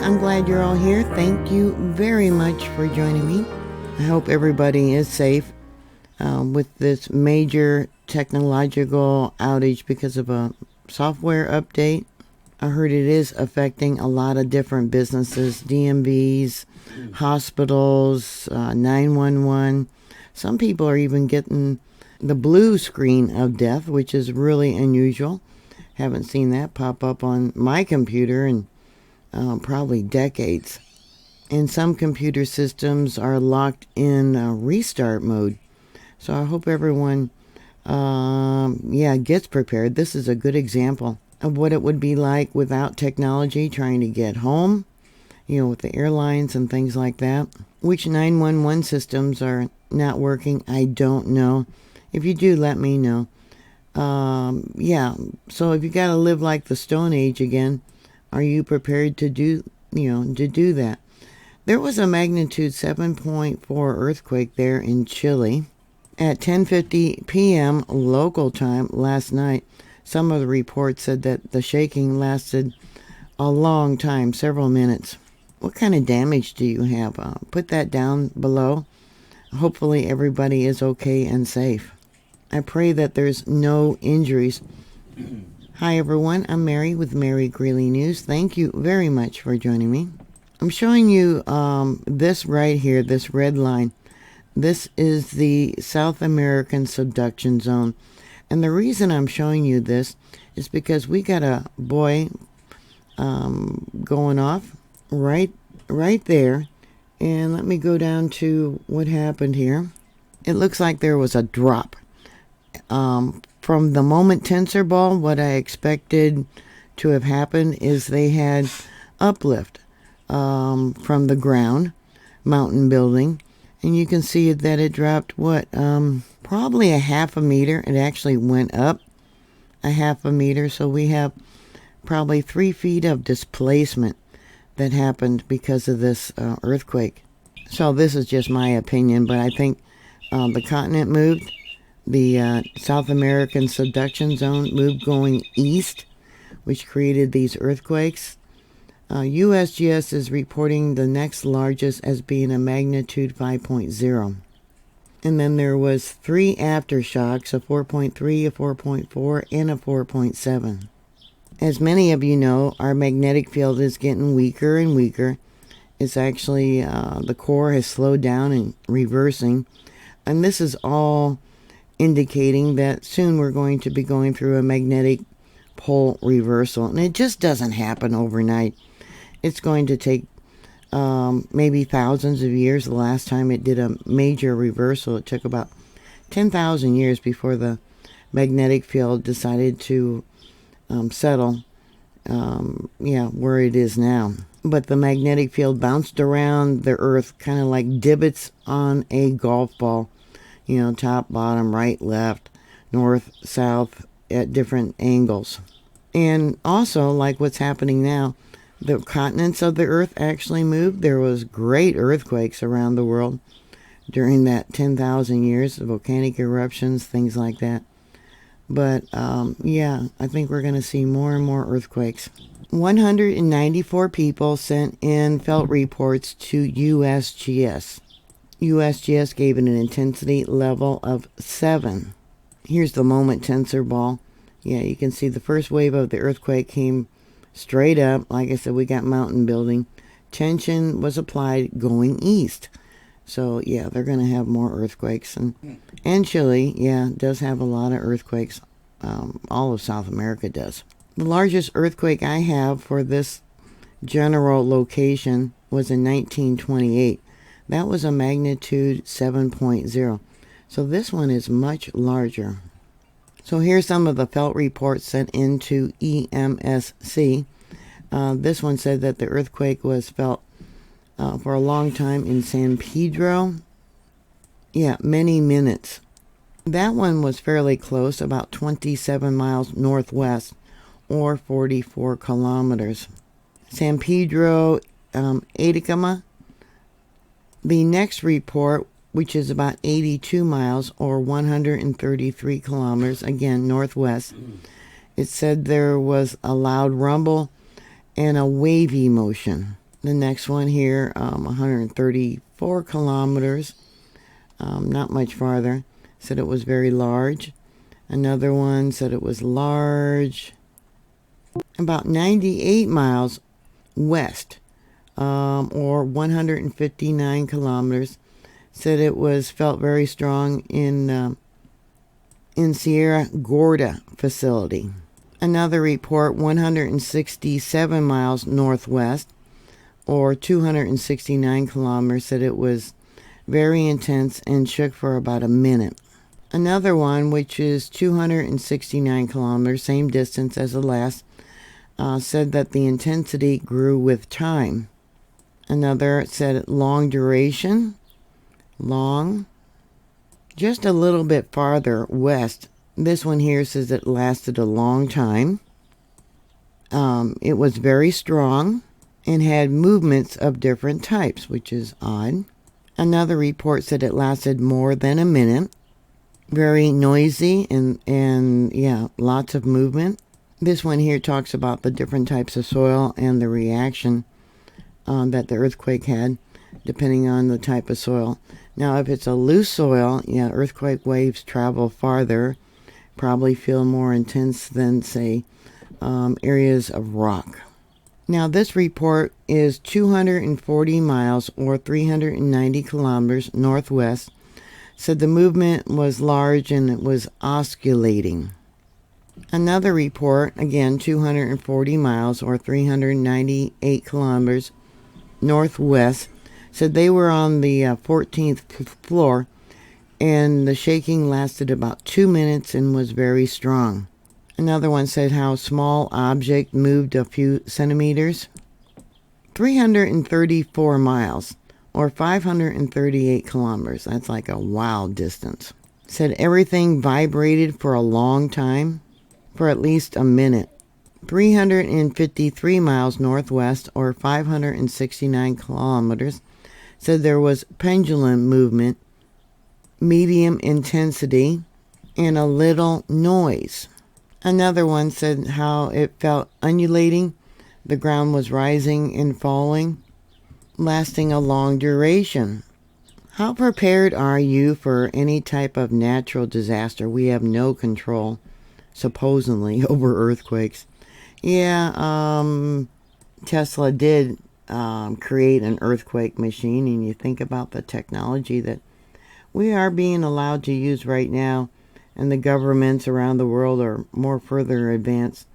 I'm glad you're all here. Thank you very much for joining me. I hope everybody is safe with this major technological outage because of a software update. I heard it is affecting a lot of different businesses, DMVs, hospitals, 911. Some people are even getting the blue screen of death, which is really unusual. Haven't seen that pop up on my computer in probably decades. And some computer systems are locked in restart mode. So I hope everyone gets prepared. This is a good example of what it would be like without technology trying to get home, with the airlines and things like that. Which 911 systems are not working, I don't know. If you do, let me know. So if you got to live like the Stone Age again, are you prepared to do that? There was a magnitude 7.4 earthquake there in Chile at 10:50 p.m. local time last night. Some of the reports said that the shaking lasted a long time, several minutes. What kind of damage do you have? Put that down below. Hopefully everybody is okay and safe. I pray that there's no injuries. Hi everyone, I'm Mary with Mary Greeley News. Thank you very much for joining me. I'm showing you this right here, this red line. This is the South American subduction zone. And the reason I'm showing you this is because we got a buoy going off right there. And let me go down to what happened here. It looks like there was a drop. From the moment tensor ball, what I expected to have happened is they had uplift from the ground, mountain building. And you can see that it dropped, probably a half a meter. It actually went up a half a meter. So we have probably 3 feet of displacement that happened because of this earthquake. So this is just my opinion, but I think the continent moved. The South American subduction zone moved going east, which created these earthquakes. USGS is reporting the next largest as being a magnitude 5.0. And then there was 3 aftershocks, a 4.3, a 4.4, and a 4.7. As many of you know, our magnetic field is getting weaker and weaker. It's actually, the core has slowed down and reversing. And this is all indicating that soon we're going to be going through a magnetic pole reversal. And it just doesn't happen overnight. It's going to take maybe thousands of years. The last time it did a major reversal, it took about 10,000 years before the magnetic field decided to settle where it is now. But the magnetic field bounced around the Earth kind of like divots on a golf ball. Top, bottom, right, left, north, south, at different angles. And also, like what's happening now, the continents of the Earth actually moved. There was great earthquakes around the world during that 10,000 years, volcanic eruptions, things like that. But, I think we're going to see more and more earthquakes. 194 people sent in felt reports to USGS. USGS gave it an intensity level of 7. Here's the moment tensor ball. Yeah, you can see the first wave of the earthquake came straight up. Like I said, we got mountain building. Tension was applied going east. So, yeah, they're going to have more earthquakes. And Chile, does have a lot of earthquakes. All of South America does. The largest earthquake I have for this general location was in 1928. That was a magnitude 7.0. So this one is much larger. So here's some of the felt reports sent into EMSC. This one said that the earthquake was felt for a long time in San Pedro. Many minutes. That one was fairly close, about 27 miles northwest, or 44 kilometers. San Pedro, Atacama. The next report, which is about 82 miles or 133 kilometers, again, northwest, it said there was a loud rumble and a wavy motion. The next one here, 134 kilometers, not much farther, said it was very large. Another one said it was large, about 98 miles west, or 159 kilometers. Said it was felt very strong in Sierra Gorda facility. Another report, 167 miles northwest, or 269 kilometers, said it was very intense and shook for about a minute. Another one, which is 269 kilometers, same distance as the last, said that the intensity grew with time. Another said long duration, long. Just a little bit farther west, this one here says it lasted a long time. It was very strong and had movements of different types, which is odd. Another report said it lasted more than a minute. Very noisy and yeah, lots of movement. This one here talks about the different types of soil and the reaction that the earthquake had, depending on the type of soil. Now, if it's a loose soil, yeah, earthquake waves travel farther, probably feel more intense than, say, areas of rock. Now, this report is 240 miles or 390 kilometers northwest. Said the movement was large and it was oscillating. Another report, again 240 miles or 398 kilometers northwest, said they were on the 14th floor and the shaking lasted about 2 minutes and was very strong. Another one said how small object moved a few centimeters. 334 miles or 538 kilometers. That's like a wild distance. Said everything vibrated for a long time, for at least a minute. 353 miles northwest or 569 kilometers. Said there was pendulum movement, medium intensity, and a little noise. Another one said how it felt undulating. The ground was rising and falling, lasting a long duration. How prepared are you for any type of natural disaster? We have no control, supposedly, over earthquakes. Yeah, Tesla did create an earthquake machine, and you think about the technology that we are being allowed to use right now, and the governments around the world are more further advanced.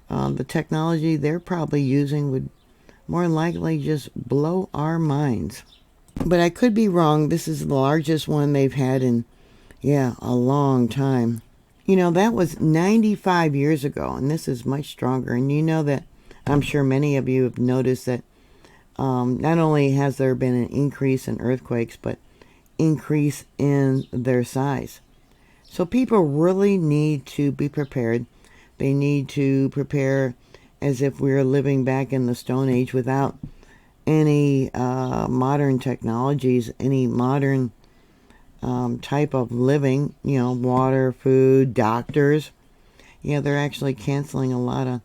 The technology they're probably using would more likely just blow our minds. But I could be wrong. This is the largest one they've had in, yeah, a long time. You know, that was 95 years ago, and this is much stronger. And you know that, I'm sure many of you have noticed that not only has there been an increase in earthquakes, but increase in their size. So people really need to be prepared. They need to prepare as if we were living back in the Stone Age without any modern technologies, any modern type of living, you know, water, food, doctors. Yeah, they're actually canceling a lot of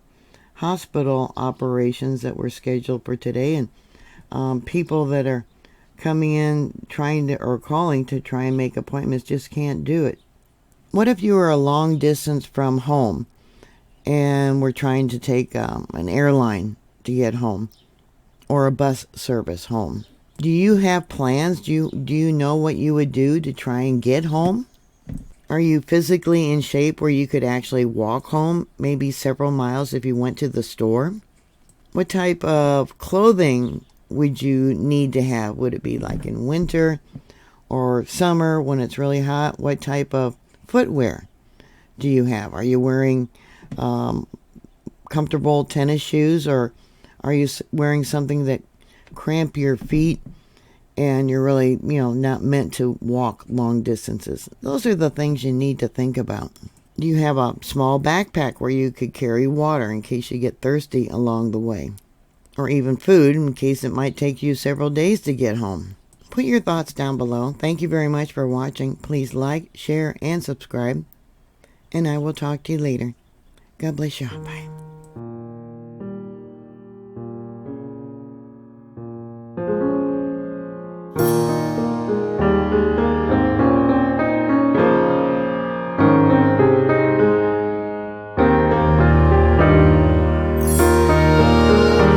hospital operations that were scheduled for today, and people that are coming in trying to, or calling to try and make appointments, just can't do it. What if you were a long distance from home and were trying to take an airline to get home or a bus service home? Do you have plans? Do you know what you would do to try and get home? Are you physically in shape where you could actually walk home, maybe several miles if you went to the store? What type of clothing would you need to have? Would it be like in winter or summer when it's really hot? What type of footwear do you have? Are you wearing comfortable tennis shoes, or are you wearing something that cramp your feet and you're really, you know, not meant to walk long distances? Those are the things you need to think about. Do you have a small backpack where you could carry water in case you get thirsty along the way? Or even food in case it might take you several days to get home? Put your thoughts down below. Thank you very much for watching. Please like, share, and subscribe. And I will talk to you later. God bless you. Bye.